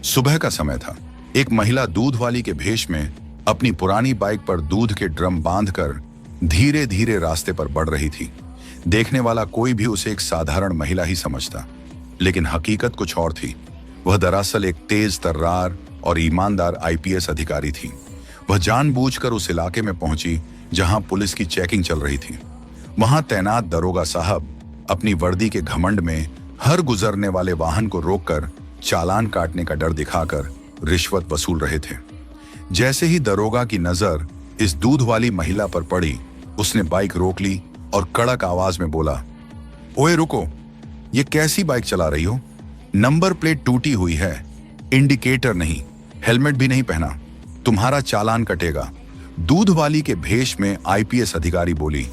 सुबह का समय था। एक महिला दूध वाली के भेष में अपनी पुरानी बाइक पर दूध के ड्रम बांधकर धीरे धीरे रास्ते पर बढ़ रही थी। देखने वाला कोई भी उसे एक साधारण महिला ही समझता, लेकिन हकीकत कुछ और थी। वह दरअसल एक तेज तर्रार और ईमानदार आईपीएस अधिकारी थी। वह जानबूझकर उस इलाके में पहुंची जहां पुलिस की चेकिंग चल रही थी। वहां तैनात दरोगा साहब अपनी वर्दी के घमंड में हर गुजरने वाले वाहन को रोककर चालान काटने का डर दिखाकर रिश्वत वसूल रहे थे। जैसे ही दरोगा की नजर इस दूध वाली महिला पर पड़ी, उसने बाइक रोक ली और कड़क आवाज में बोला, ओए रुको, ये कैसी बाइक चला रही हो? नंबर प्लेट टूटी हुई है, इंडिकेटर नहीं, हेलमेट भी नहीं पहना, तुम्हारा चालान कटेगा। दूध वाली के भेष में आईपीएस अधिकारी बोली,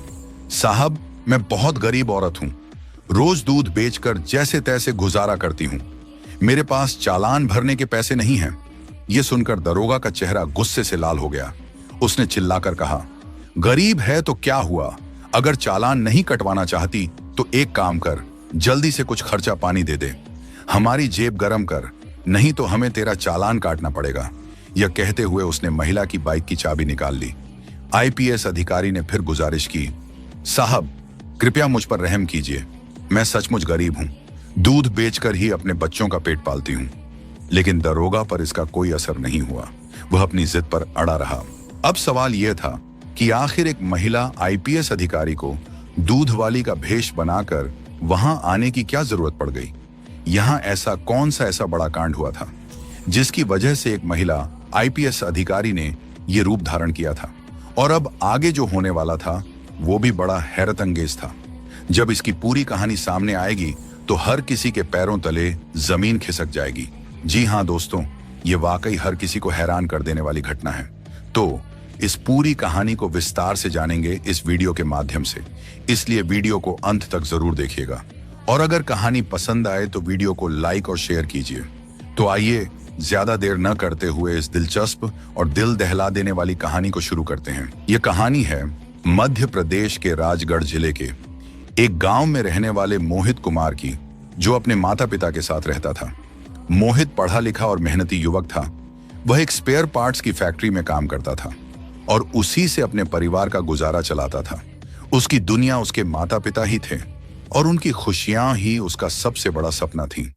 साहब मैं बहुत गरीब औरत हूं, रोज दूध बेचकर जैसे तैसे गुजारा करती हूं, मेरे पास चालान भरने के पैसे नहीं हैं। यह सुनकर दरोगा का चेहरा गुस्से से लाल हो गया। उसने चिल्लाकर कहा, गरीब है तो क्या हुआ? अगर चालान नहीं कटवाना चाहती तो एक काम कर, जल्दी से कुछ खर्चा पानी दे दे, हमारी जेब गरम कर, नहीं तो हमें तेरा चालान काटना पड़ेगा। यह कहते हुए उसने महिला की बाइक की चाबी निकाल ली। आईपीएस अधिकारी ने फिर गुजारिश की, साहब कृपया मुझ पर रहम कीजिए, मैं सचमुच गरीब हूं, दूध बेचकर ही अपने बच्चों का पेट पालती हूं। लेकिन दरोगा पर इसका कोई असर नहीं हुआ। वह अपनी जिद पर अड़ा रहा। अब सवाल यह था कि आखिर एक महिला आईपीएस अधिकारी को दूध वाली का भेष बनाकर वहां आने की क्या जरूरत पड़ गई? यहां ऐसा कौन सा ऐसा बड़ा कांड हुआ था जिसकी वजह से एक महिला आईपीएस अधिकारी ने यह रूप धारण किया था? और अब आगे जो होने वाला था वो भी बड़ा हैरत अंगेज था। जब इसकी पूरी कहानी सामने आएगी तो हर किसी के पैरों तले जमीन खिसक जाएगी। जी हां दोस्तों, ये वाकई हर किसी को हैरान कर देने वाली घटना है। तो इस पूरी कहानी को विस्तार से जानेंगे इस वीडियो के माध्यम से, इसलिए वीडियो को अंत तक जरूर देखिएगा। और अगर कहानी पसंद आए तो वीडियो को लाइक और शेयर कीजिए। तो आइए ज्यादा देर न करते हुए इस दिलचस्प और दिल दहला देने वाली कहानी को शुरू करते हैं। यह कहानी है मध्य प्रदेश के राजगढ़ जिले के एक गांव में रहने वाले मोहित कुमार की, जो अपने माता पिता के साथ रहता था। मोहित पढ़ा लिखा और मेहनती युवक था। वह एक स्पेयर पार्ट्स की फैक्ट्री में काम करता था और उसी से अपने परिवार का गुजारा चलाता था। उसकी दुनिया उसके माता पिता ही थे और उनकी खुशियां ही उसका सबसे बड़ा सपना थी।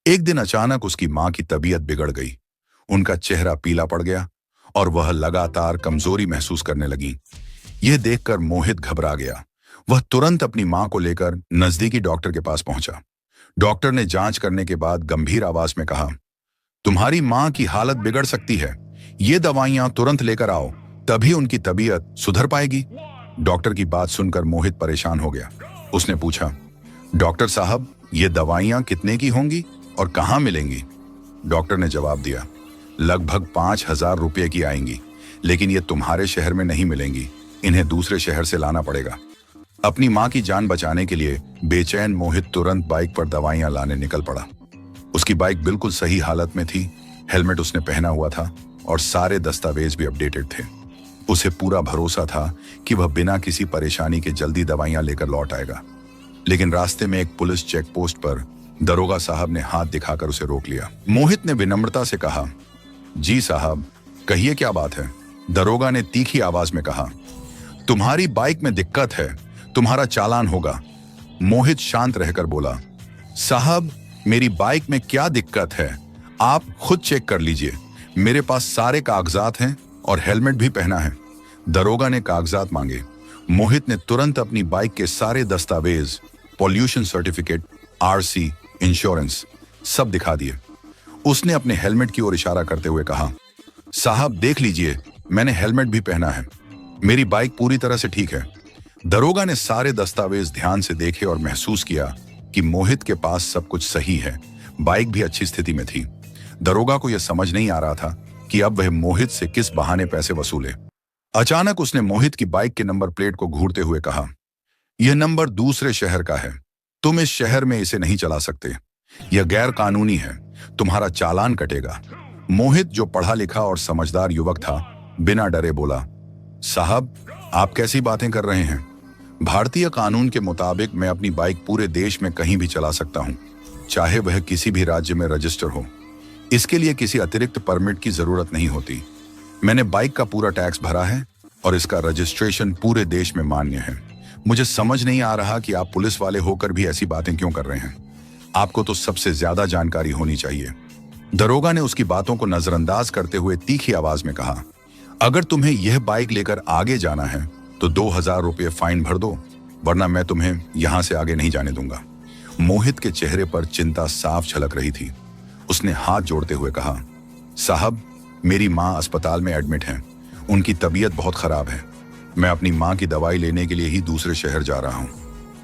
एक दिन अचानक उसकी मां की तबीयत बिगड़ गई। उनका चेहरा पीला पड़ गया और वह लगातार कमजोरी महसूस करने लगी। यह देखकर मोहित घबरा गया। वह तुरंत अपनी मां को लेकर नजदीकी डॉक्टर के पास पहुंचा। डॉक्टर ने जांच करने के बाद गंभीर आवाज में कहा, तुम्हारी मां की हालत बिगड़ सकती है, ये दवाइयां तुरंत लेकर आओ, तभी उनकी तबीयत सुधर पाएगी। डॉक्टर की बात सुनकर मोहित परेशान हो गया। उसने पूछा, डॉक्टर साहब ये दवाइयां कितने की होंगी और कहां मिलेंगी? डॉक्टर ने जवाब दिया, लगभग 5,000 रुपये की आएंगी, लेकिन ये तुम्हारे शहर में नहीं मिलेंगी, इन्हें दूसरे शहर से लाना पड़ेगा। अपनी मां की जान बचाने के लिए बेचैन मोहित तुरंत बाइक पर दवाइयां लाने निकल पड़ा। उसकी बाइक बिल्कुल सही हालत में थी, हेलमेट उसने पहना हुआ था और सारे दस्तावेज भी अपडेटेड थे। उसे पूरा भरोसा था कि वह बिना किसी परेशानी के जल्दी दवाइयां लेकर लौट आएगा। लेकिन रास्ते में एक पुलिस चेक पोस्ट पर दरोगा साहब ने हाथ दिखाकर उसे रोक लिया। मोहित ने विनम्रता से कहा, जी साहब कहिए क्या बात है? दरोगा ने तीखी आवाज में कहा, तुम्हारी बाइक में दिक्कत है, तुम्हारा चालान होगा। मोहित शांत रहकर बोला, साहब मेरी बाइक में क्या दिक्कत है, आप खुद चेक कर लीजिए, मेरे पास सारे कागजात हैं और हेलमेट भी पहना है। दरोगा ने कागजात मांगे। मोहित ने तुरंत अपनी बाइक के सारे दस्तावेज, पॉल्यूशन सर्टिफिकेट, आरसी, इंश्योरेंस सब दिखा दिए। उसने अपने हेलमेट की ओर इशारा करते हुए कहा, साहब देख लीजिए, मैंने हेलमेट भी पहना है, मेरी बाइक पूरी तरह से ठीक है। दरोगा ने सारे दस्तावेज ध्यान से देखे और महसूस किया कि मोहित के पास सब कुछ सही है, बाइक भी अच्छी स्थिति में थी। दरोगा को यह समझ नहीं आ रहा था कि अब वह मोहित से किस बहाने पैसे वसूले। अचानक उसने मोहित की बाइक के नंबर प्लेट को घूरते हुए कहा, यह नंबर दूसरे शहर का है, तुम इस शहर में इसे नहीं चला सकते, यह गैर कानूनी है, तुम्हारा चालान कटेगा। मोहित जो पढ़ा लिखा और समझदार युवक था, बिना डरे बोला, साहब आप कैसी बातें कर रहे हैं? भारतीय कानून के मुताबिक मैं अपनी बाइक पूरे देश में कहीं भी चला सकता हूं, चाहे वह किसी भी राज्य में रजिस्टर हो। इसके लिए किसी अतिरिक्त परमिट की जरूरत नहीं होती। मैंने बाइक का पूरा टैक्स भरा है और इसका रजिस्ट्रेशन पूरे देश में मान्य है। मुझे समझ नहीं आ रहा कि आप पुलिस वाले होकर भी ऐसी बातें क्यों कर रहे हैं। आपको तो सबसे ज्यादा जानकारी होनी चाहिए। दरोगा ने उसकी बातों को नजरअंदाज करते हुए तीखी आवाज में कहा, अगर तुम्हें यह बाइक लेकर आगे जाना है तो 2000 रुपये फाइन भर दो, वरना मैं तुम्हें यहां से आगे नहीं जाने दूंगा। मोहित के चेहरे पर चिंता साफ झलक रही थी। उसने हाथ जोड़ते हुए कहा, साहब, मेरी माँ अस्पताल में एडमिट हैं। उनकी तबीयत बहुत खराब है। मैं अपनी माँ की दवाई लेने के लिए ही दूसरे शहर जा रहा हूँ।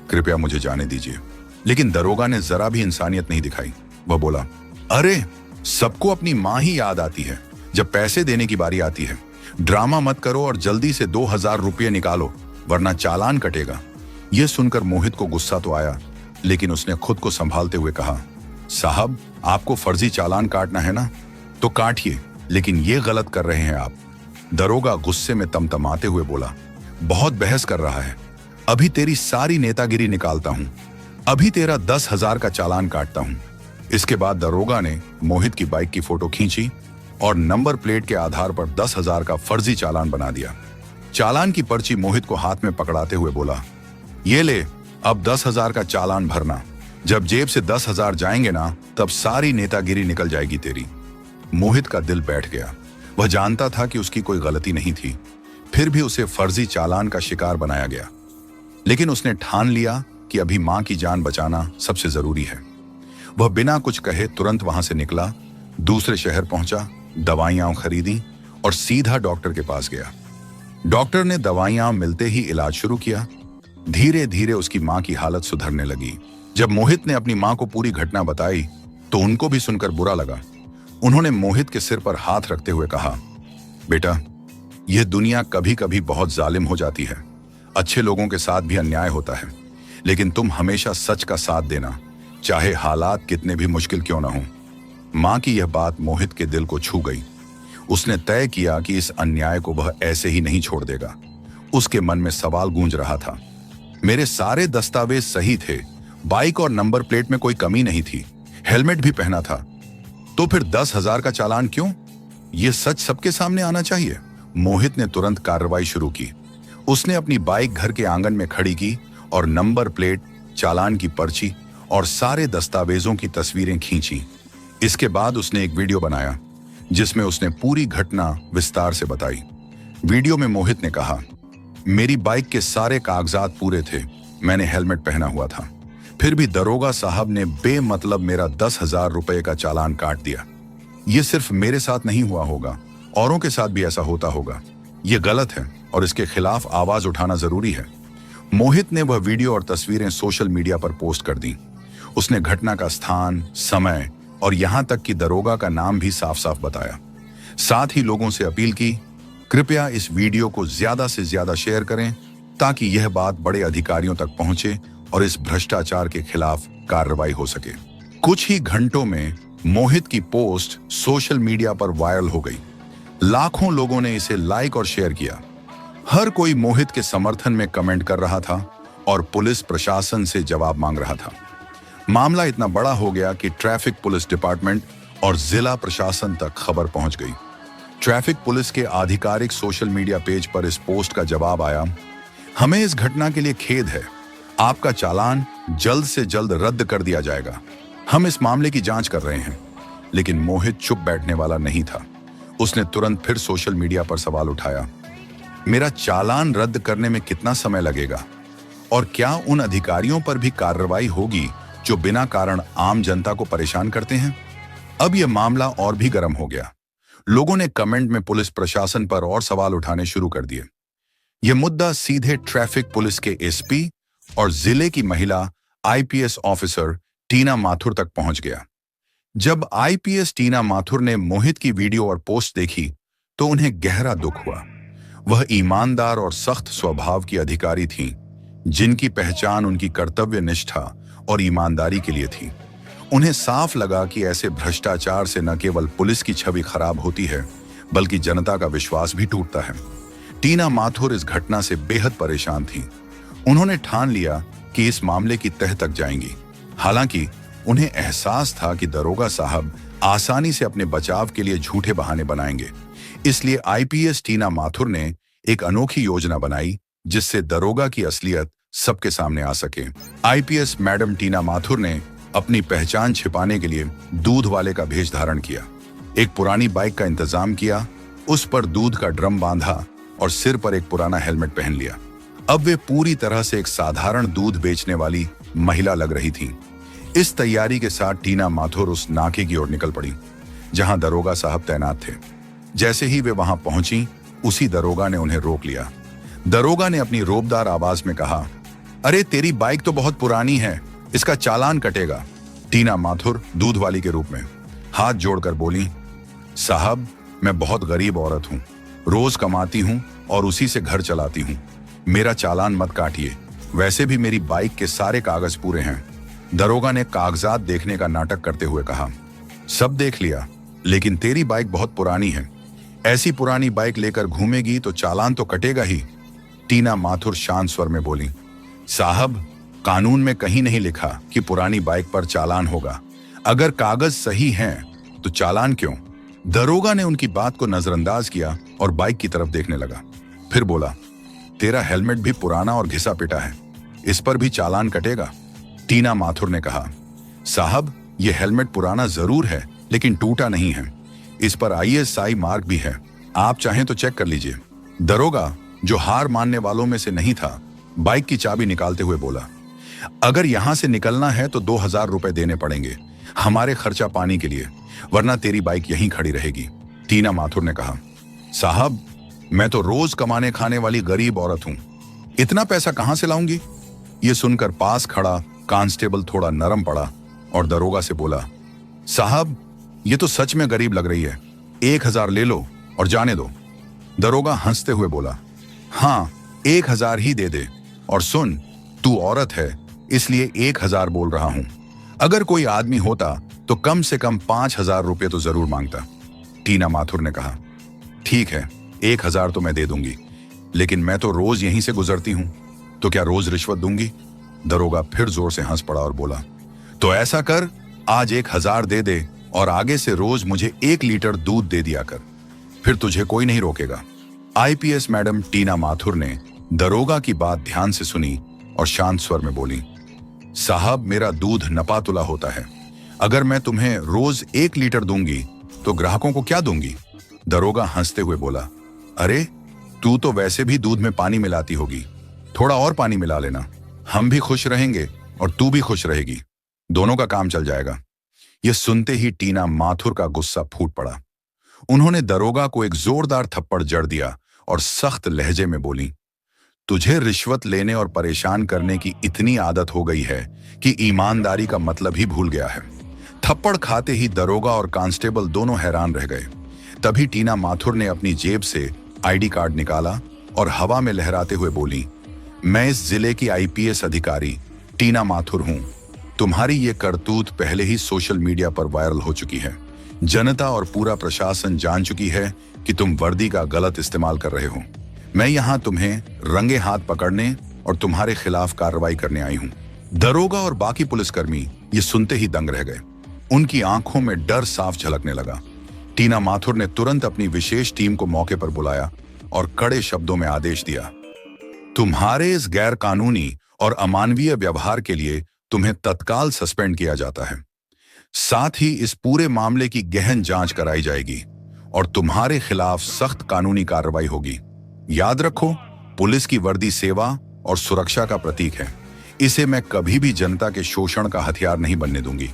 कृपया मुझे जाने दीजिए। लेकिन दरोगा ने जरा भी इंसानियत नहीं दिखाई। वह बोला, अरे, सबको अपनी माँ ही याद आती है जब पैसे देने की बारी आती है। ड्रामा मत करो और जल्दी से 2000 रुपये निकालो, वरना चालान कटेगा। यह सुनकर मोहित को गुस्सा तो आया, लेकिन उसने खुद को संभालते हुए कहा, साहब, आपको फर्जी चालान काटना है ना, तो काटिए, लेकिन ये गलत कर रहे हैं आप। दरोगा गुस्से में तमतमाते हुए बोला, बहुत बहस कर रहा है। अभी तेरी सारी नेतागिरी निकालता हूं। अभी तेरा 10,000 का चालान काटता हूं। इसके बाद दरोगा ने मोहित की बाइक की फोटो खींची और नंबर प्लेट के आधार पर 10,000 का फर्जी चालान बना दिया। चालान की पर्ची मोहित को हाथ में पकड़ाते हुए बोला, ये ले, अब 10,000 का चालान भरना। जब जेब से 10,000 जाएंगे ना, तब सारी नेतागिरी निकल जाएगी तेरी। मोहित का दिल बैठ गया। वह जानता था कि उसकी कोई गलती नहीं थी, फिर भी उसे फर्जी चालान का शिकार बनाया गया। लेकिन उसने ठान लिया कि अभी मां की जान बचाना सबसे जरूरी है। वह बिना कुछ कहे तुरंत वहां से निकला, दूसरे शहर पहुंचा, दवाइयां खरीदी और सीधा डॉक्टर के पास गया। डॉक्टर ने दवाइयां मिलते ही इलाज शुरू किया। धीरे धीरे उसकी मां की हालत सुधरने लगी। जब मोहित ने अपनी मां को पूरी घटना बताई तो उनको भी सुनकर बुरा लगा। उन्होंने मोहित के सिर पर हाथ रखते हुए कहा, बेटा, यह दुनिया कभी कभी बहुत जालिम हो जाती है। अच्छे लोगों के साथ भी अन्याय होता है, लेकिन तुम हमेशा सच का साथ देना, चाहे हालात कितने भी मुश्किल क्यों ना हो। मां की यह बात मोहित के दिल को छू गई। उसने तय किया कि इस अन्याय को वह ऐसे ही नहीं छोड़ देगा। उसके मन में सवाल गूंज रहा था, मेरे सारे दस्तावेज सही थे, बाइक और नंबर प्लेट में कोई कमी नहीं थी, हेलमेट भी पहना था, तो फिर 10,000 का चालान क्यों? यह सच सबके सामने आना चाहिए। मोहित ने तुरंत कार्रवाई शुरू की। उसने अपनी बाइक घर के आंगन में खड़ी की और नंबर प्लेट, चालान की पर्ची और सारे दस्तावेजों की तस्वीरें खींची। इसके बाद उसने एक वीडियो बनाया जिसमें उसने पूरी घटना विस्तार से बताई। वीडियो में मोहित ने कहा, मेरी बाइक के सारे कागजात पूरे थे, मैंने हेलमेट पहना हुआ था, फिर भी दरोगा साहब ने बेमतलब मेरा 10,000 रुपए का चालान काट दिया। यह सिर्फ मेरे साथ नहीं हुआ होगा, औरों के साथ भी ऐसा होता होगा। यह गलत है और इसके खिलाफ आवाज उठाना जरूरी है। मोहित ने वह वीडियो और तस्वीरें सोशल मीडिया पर पोस्ट कर दी। उसने घटना का स्थान, समय और यहां तक कि दरोगा का नाम भी साफ साफ बताया। साथ ही लोगों से अपील की, कृपया इस वीडियो को ज्यादा से ज्यादा शेयर करें ताकि यह बात बड़े अधिकारियों तक पहुंचे और इस भ्रष्टाचार के खिलाफ कार्रवाई हो सके। कुछ ही घंटों में मोहित की पोस्ट सोशल मीडिया पर वायरल हो गई। लाखों लोगों ने इसे लाइक और शेयर किया। हर कोई मोहित के समर्थन में कमेंट कर रहा था और पुलिस प्रशासन से जवाब मांग रहा था। मामला इतना बड़ा हो गया कि ट्रैफिक पुलिस डिपार्टमेंट और जिला प्रशासन तक खबर पहुंच गई। ट्रैफिक पुलिस के आधिकारिक सोशल मीडिया पेज पर इस पोस्ट का जवाब आया, हमें इस घटना के लिए खेद है, आपका चालान जल्द से जल्द रद्द कर दिया जाएगा। हम इस मामले की जांच कर रहे हैं। लेकिन मोहित चुप बैठने वाला नहीं था। उसने तुरंत फिर सोशल मीडिया पर सवाल उठाया, मेरा चालान रद्द करने में कितना समय लगेगा और क्या उन अधिकारियों पर भी कार्रवाई होगी जो बिना कारण आम जनता को परेशान करते हैं? अब यह मामला और भी गर्म हो गया। लोगों ने कमेंट में पुलिस प्रशासन पर और सवाल उठाने शुरू कर दिए। यह मुद्दा सीधे ट्रैफिक पुलिस के एसपी और जिले की महिला आईपीएस ऑफिसर टीना माथुर तक पहुंच गया। जब आईपीएस टीना माथुर ने मोहित की वीडियो और पोस्ट देखी तो उन्हें गहरा दुख हुआ। वह ईमानदार और सख्त स्वभाव की अधिकारी थीं, जिनकी पहचान उनकी कर्तव्य निष्ठा और ईमानदारी के लिए थी। उन्हें साफ लगा कि ऐसे भ्रष्टाचार से न केवल पुलिस की छवि खराब होती है, बल्कि जनता का विश्वास भी टूटता है। टीना माथुर इस घटना से बेहद परेशान थीं। उन्होंने ठान लिया कि इस मामले की तह तक जाएंगी। हालांकि उन्हें एहसास था कि दरोगा साहब आसानी से अपने बचाव के लिए झूठे बहाने बनाएंगे। इसलिए आईपीएस टीना माथुर ने एक अनोखी योजना बनाई जिससे दरोगा की असलियत सबके सामने आ सके। आईपीएस मैडम टीना माथुर ने अपनी पहचान छिपाने के लिए दूध वाले का भेष धारण किया, एक पुरानी बाइक का इंतजाम किया, उस पर दूध का ड्रम बांधा और सिर पर एक पुराना हेलमेट पहन लिया। अब वे पूरी तरह से एक साधारण दूध बेचने वाली महिला लग रही थीं। इस तैयारी के साथ टीना माथुर उस नाके की ओर निकल पड़ी जहां दरोगा साहब तैनात थे। जैसे ही वे वहां पहुंची, उसी दरोगा ने उन्हें रोक लिया। दरोगा ने अपनी रोबदार आवाज में कहा, अरे तेरी बाइक तो बहुत पुरानी है, इसका चालान कटेगा। टीना माथुर दूध वाली के रूप में हाथ जोड़कर बोली, साहब मैं बहुत गरीब औरत हूं, रोज कमाती हूं और उसी से घर चलाती हूं, मेरा चालान मत काटिए, वैसे भी मेरी बाइक के सारे कागज पूरे हैं। दरोगा ने कागजात देखने का नाटक करते हुए कहा, सब देख लिया, लेकिन तेरी बाइक बहुत पुरानी है, ऐसी पुरानी बाइक लेकर घूमेगी तो चालान तो कटेगा ही। टीना माथुर शांत स्वर में बोली, साहब कानून में कहीं नहीं लिखा कि पुरानी बाइक पर चालान होगा, अगर कागज सही हैं तो चालान क्यों। दरोगा ने उनकी बात को नजरअंदाज किया और बाइक की तरफ देखने लगा। फिर बोला, तेरा हेलमेट भी पुराना और घिसा पिटा है, इस पर भी चालान कटेगा। टीना माथुर ने कहा, साहब यह हेलमेट पुराना जरूर है लेकिन टूटा नहीं है, इस पर ISI मार्क भी है, आप चाहें तो चेक कर लीजिए। दरोगा, जो हार मानने वालों में से नहीं था, बाइक की चाबी निकालते हुए बोला, अगर यहां से निकलना है तो 2000 रुपए देने पड़ेंगे हमारे खर्चा पानी के लिए, वरना तेरी बाइक यहीं खड़ी रहेगी। टीना माथुर ने कहा, साहब मैं तो रोज कमाने खाने वाली गरीब औरत हूं, इतना पैसा कहां से लाऊंगी। यह सुनकर पास खड़ा कांस्टेबल थोड़ा नरम पड़ा और दरोगा से बोला, साहब ये तो सच में गरीब लग रही है, 1000 ले लो और जाने दो। दरोगा हंसते हुए बोला, हाँ 1000 ही दे दे, और सुन तू औरत है इसलिए 1000 बोल रहा हूं, अगर कोई आदमी होता तो कम से कम 5000 रुपये तो जरूर मांगता। टीना माथुर ने कहा, ठीक है 1000 तो मैं दे दूंगी, लेकिन मैं तो रोज यहीं से गुजरती हूं, तो क्या रोज रिश्वत दूंगी। दरोगा फिर जोर से हंस पड़ा और बोला, तो ऐसा कर, आज 1000 दे दे और आगे से रोज मुझे 1 लीटर दूध दे दिया कर, फिर तुझे कोई नहीं रोकेगा। आईपीएस मैडम टीना माथुर ने दरोगा की बात ध्यान से सुनी और शांत स्वर में बोली, साहब मेरा दूध नपातुला होता है, अगर मैं तुम्हें रोज 1 लीटर दूंगी तो ग्राहकों को क्या दूंगी। दरोगा हंसते हुए बोला, अरे तू तो वैसे भी दूध में पानी मिलाती होगी, थोड़ा और पानी मिला लेना, हम भी खुश रहेंगे और तू भी खुश रहेगी, दोनों का काम चल जाएगा। यह सुनते ही टीना माथुर का गुस्सा फूट पड़ा। उन्होंने दरोगा को एक जोरदार थप्पड़ जड़ दिया और सख्त लहजे में बोली, तुझे रिश्वत लेने और परेशान करने की इतनी आदत हो गई है कि ईमानदारी का मतलब ही भूल गया है। थप्पड़ खाते ही दरोगा और कांस्टेबल दोनों हैरान रह गए। तभी टीना माथुर ने अपनी जेब से ID कार्ड निकाला और हवा में लहराते हुए बोली, मैं इस जिले की IPS अधिकारी टीना माथुर हूं, तुम्हारी ये करतूत पहले ही सोशल मीडिया पर वायरल हो चुकी है, जनता और पूरा प्रशासन जान चुकी है कि तुम वर्दी का गलत इस्तेमाल कर रहे हो। मैं यहां तुम्हें रंगे हाथ पकड़ने और तुम्हारे खिलाफ कार्रवाई करने आई हूं। दरोगा और बाकी पुलिसकर्मी ये सुनते ही दंग रह गए, उनकी आंखों में डर साफ झलकने लगा। टीना माथुर ने तुरंत अपनी विशेष टीम को मौके पर बुलाया और कड़े शब्दों में आदेश दिया, तुम्हारे इस गैर कानूनी और अमानवीय व्यवहार के लिए तुम्हें तत्काल सस्पेंड किया जाता है। साथ ही इस पूरे मामले की गहन जांच कराई जाएगी और तुम्हारे खिलाफ सख्त कानूनी कार्रवाई होगी। याद रखो, पुलिस की वर्दी सेवा और सुरक्षा का प्रतीक है, इसे मैं कभी भी जनता के शोषण का हथियार नहीं बनने दूंगी।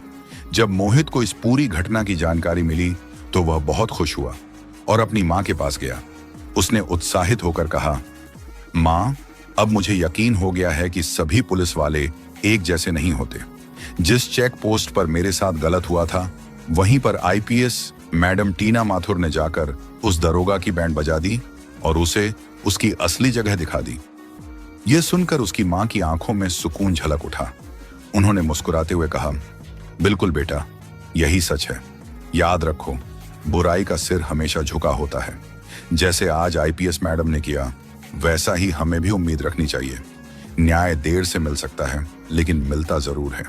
जब मोहित को इस पूरी घटना की जानकारी मिली तो वह बहुत खुश हुआ और अपनी मां के पास गया। उसने उत्साहित होकर कहा, मां, अब मुझे यकीन हो गया है कि सभी पुलिस वाले एक जैसे नहीं होते। जिस चेक पोस्ट पर मेरे साथ गलत हुआ था, वहीं पर IPS मैडम टीना माथुर ने जाकर उस दरोगा की बैंड बजा दी और उसे उसकी असली जगह दिखा दी। यह सुनकर उसकी मां की आंखों में सुकून झलक उठा। उन्होंने मुस्कुराते हुए कहा, बिल्कुल बेटा, यही सच है। याद रखो, बुराई का सिर हमेशा झुका होता है। जैसे आज IPS मैडम ने किया, वैसा ही हमें भी उम्मीद रखनी चाहिए। न्याय देर से मिल सकता है, लेकिन मिलता जरूर है।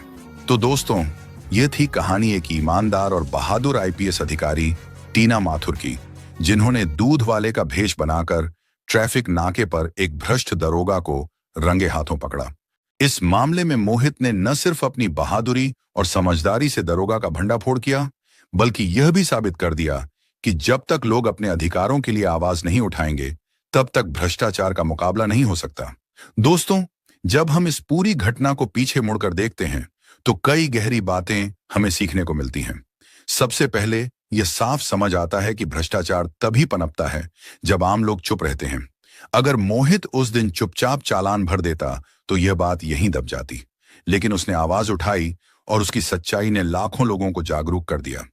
तो दोस्तों, यह थी कहानी एक ईमानदार और बहादुर आईपीएस अधिकारी टीना माथुर की, जिन्होंने दूध वाले का भेष बनाकर ट्रैफिक नाके पर एक भ्रष्ट दरोगा को रंगे हाथों पकड़ा। इस मामले में मोहित ने न सिर्फ अपनी बहादुरी और समझदारी से दरोगा का भंडाफोड़ किया, बल्कि यह भी साबित कर दिया कि जब तक लोग अपने अधिकारों के लिए आवाज नहीं उठाएंगे, तब तक भ्रष्टाचार का मुकाबला नहीं हो सकता। दोस्तों, जब हम इस पूरी घटना को पीछे मुड़कर देखते हैं, तो कई गहरी बातें हमें सीखने को मिलती हैं। सबसे पहले यह साफ समझ आता है कि भ्रष्टाचार तभी पनपता है जब आम लोग चुप रहते हैं। अगर मोहित उस दिन चुपचाप चालान भर देता तो यह बात यहीं दब जाती, लेकिन उसने आवाज उठाई और उसकी सच्चाई ने लाखों लोगों को जागरूक कर दिया।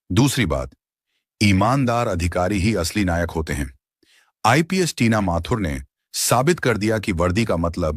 दूसरी बात, ईमानदार अधिकारी ही असली नायक होते हैं। आईपीएस टीना माथुर ने साबित कर दिया कि वर्दी का मतलब